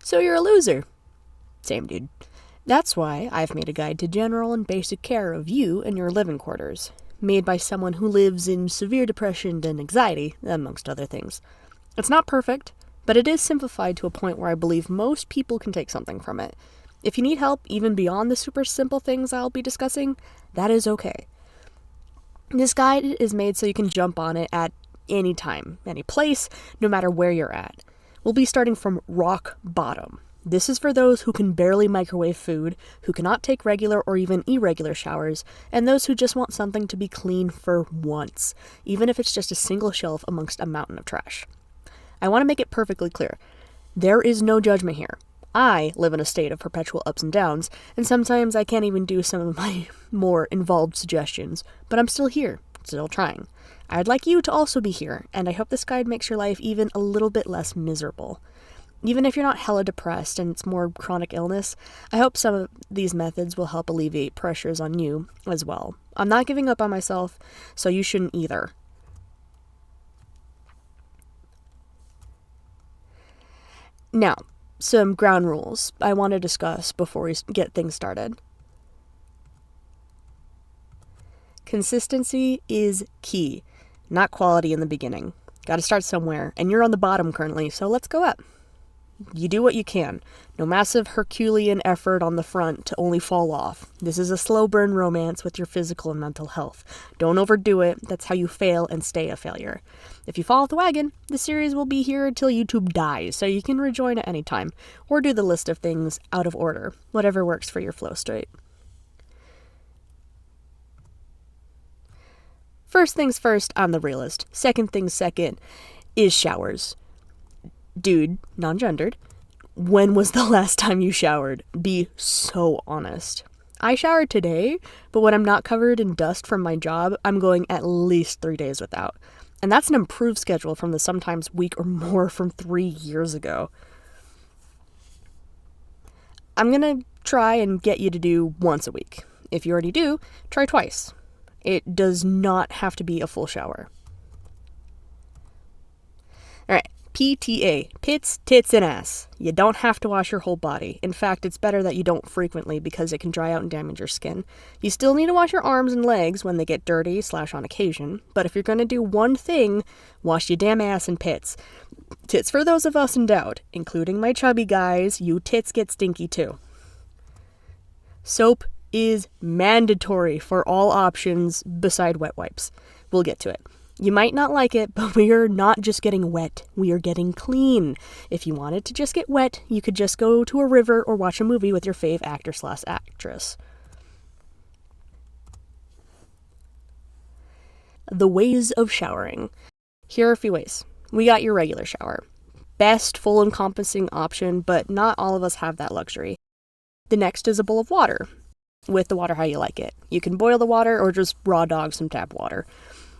So you're a loser. Same, dude. That's why I've made a guide to general and basic care of you and your living quarters, made by someone who lives in severe depression and anxiety, amongst other things. It's not perfect, but it is simplified to a point where I believe most people can take something from it. If you need help even beyond the super simple things I'll be discussing, that is okay. This guide is made so you can jump on it at any time, any place, no matter where you're at. We'll be starting from rock bottom. This is for those who can barely microwave food, who cannot take regular or even irregular showers, and those who just want something to be clean for once, even if it's just a single shelf amongst a mountain of trash. I want to make it perfectly clear. There is no judgment here. I live in a state of perpetual ups and downs, and sometimes I can't even do some of my more involved suggestions, but I'm still here, still trying. I'd like you to also be here, and I hope this guide makes your life even a little bit less miserable. Even if you're not hella depressed and it's more chronic illness, I hope some of these methods will help alleviate pressures on you as well. I'm not giving up on myself, so you shouldn't either. Now, some ground rules I want to discuss before we get things started. Consistency is key, not quality in the beginning. Gotta start somewhere, and you're on the bottom currently, so let's go up. You do what you can. No massive Herculean effort on the front to only fall off. This is a slow burn romance with your physical and mental health. Don't overdo it. That's how you fail and stay a failure. If you fall off the wagon, the series will be here until YouTube dies, so you can rejoin at any time, or do the list of things out of order, whatever works for your flow state. First things first, I'm the realist. Second things second is showers. Dude, non-gendered, when was the last time you showered? Be so honest. I showered today, but when I'm not covered in dust from my job, I'm going at least 3 days without. And that's an improved schedule from the sometimes week or more from 3 years ago. I'm gonna try and get you to do once a week. If you already do, try twice. It does not have to be a full shower. Alright. PTA, pits, tits, and ass. You don't have to wash your whole body. In fact, it's better that you don't frequently because it can dry out and damage your skin. You still need to wash your arms and legs when they get dirty / on occasion, but if you're going to do one thing, wash your damn ass and pits. Tits for those of us in doubt, including my chubby guys, you tits get stinky too. Soap is mandatory for all options beside wet wipes. We'll get to it. You might not like it, but we are not just getting wet, we are getting clean. If you wanted to just get wet, you could just go to a river or watch a movie with your fave actor / actress. The ways of showering. Here are a few ways. We got your regular shower. Best full encompassing option, but not all of us have that luxury. The next is a bowl of water, with the water how you like it. You can boil the water or just raw dog some tap water.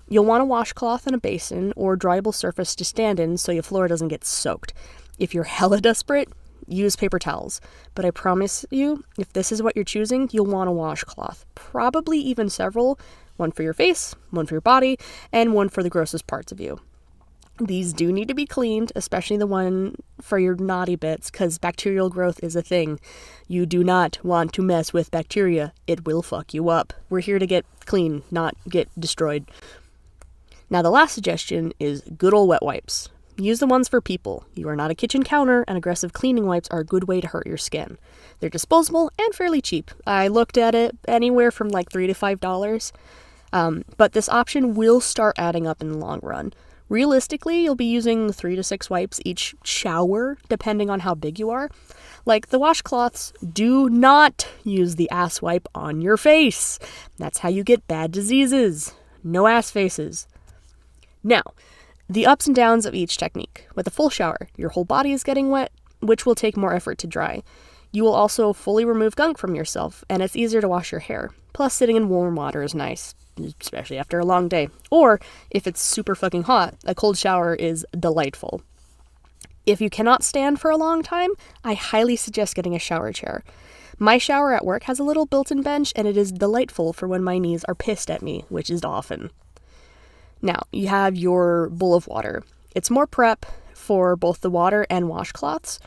You'll want a washcloth and a basin or dryable surface to stand in so your floor doesn't get soaked. If you're hella desperate, use paper towels. But I promise you, if this is what you're choosing, you'll want a washcloth. Probably even several. One for your face, one for your body, and one for the grossest parts of you. These do need to be cleaned, especially the one for your naughty bits, because bacterial growth is a thing. You do not want to mess with bacteria. It will fuck you up. We're here to get clean, not get destroyed. Now the last suggestion is good old wet wipes. Use the ones for people. You are not a kitchen counter, and aggressive cleaning wipes are a good way to hurt your skin. They're disposable and fairly cheap. I looked at it anywhere from like $3 to $5. But this option will start adding up in the long run. Realistically, you'll be using 3 to 6 wipes each shower, depending on how big you are. Like the washcloths, do not use the ass wipe on your face. That's how you get bad diseases. No ass faces. Now, the ups and downs of each technique. With a full shower, your whole body is getting wet, which will take more effort to dry. You will also fully remove gunk from yourself, and it's easier to wash your hair. Plus, sitting in warm water is nice, especially after a long day. Or, if it's super fucking hot, a cold shower is delightful. If you cannot stand for a long time, I highly suggest getting a shower chair. My shower at work has a little built-in bench, and it is delightful for when my knees are pissed at me, which is often. Now, you have your bowl of water. It's more prep for both the water and washcloths.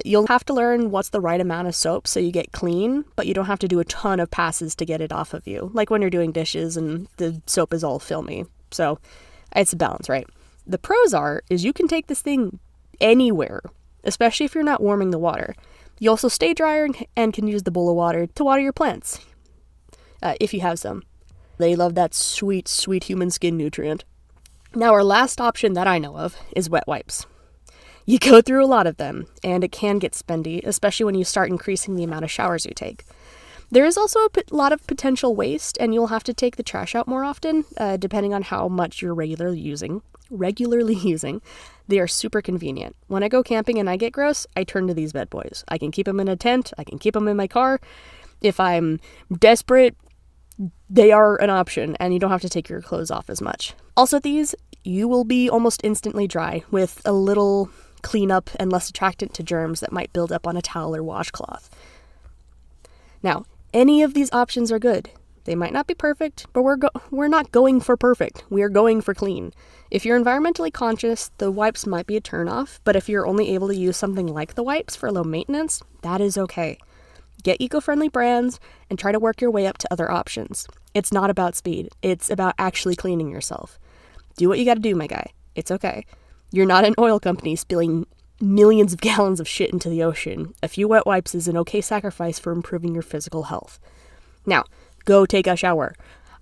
You'll have to learn what's the right amount of soap so you get clean, but you don't have to do a ton of passes to get it off of you, like when you're doing dishes and the soap is all filmy. So it's a balance, right? The pros is you can take this thing anywhere, especially if you're not warming the water. You also stay drier and can use the bowl of water to water your plants, if you have some. They love that sweet, sweet human skin nutrient. Now, our last option that I know of is wet wipes. You go through a lot of them, and it can get spendy, especially when you start increasing the amount of showers you take. There is also a lot of potential waste, and you'll have to take the trash out more often, depending on how much you're regularly using. They are super convenient. When I go camping and I get gross, I turn to these bad boys. I can keep them in a tent. I can keep them in my car. If I'm desperate, they are an option, and you don't have to take your clothes off as much. Also, these, you will be almost instantly dry with a little cleanup and less attractant to germs that might build up on a towel or washcloth. Now, any of these options are good. They might not be perfect, but we're not going for perfect. We are going for clean. If you're environmentally conscious, the wipes might be a turnoff, but if you're only able to use something like the wipes for low maintenance, that is okay. Get eco-friendly brands and try to work your way up to other options. It's not about speed. It's about actually cleaning yourself. Do what you gotta do, my guy. It's okay. You're not an oil company spilling millions of gallons of shit into the ocean. A few wet wipes is an okay sacrifice for improving your physical health. Now, go take a shower.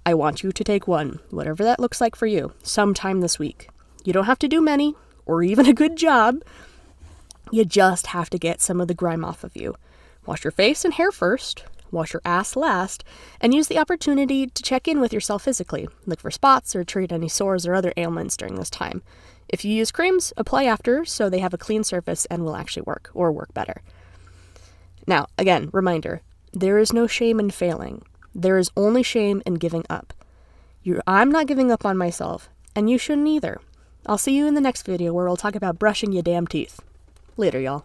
I want you to take one, whatever that looks like for you, sometime this week. You don't have to do many, or even a good job. You just have to get some of the grime off of you. Wash your face and hair first, wash your ass last, and use the opportunity to check in with yourself physically. Look for spots or treat any sores or other ailments during this time. If you use creams, apply after so they have a clean surface and will actually work, or work better. Now, again, reminder, there is no shame in failing. There is only shame in giving up. I'm not giving up on myself, and you shouldn't either. I'll see you in the next video where we'll talk about brushing your damn teeth. Later, y'all.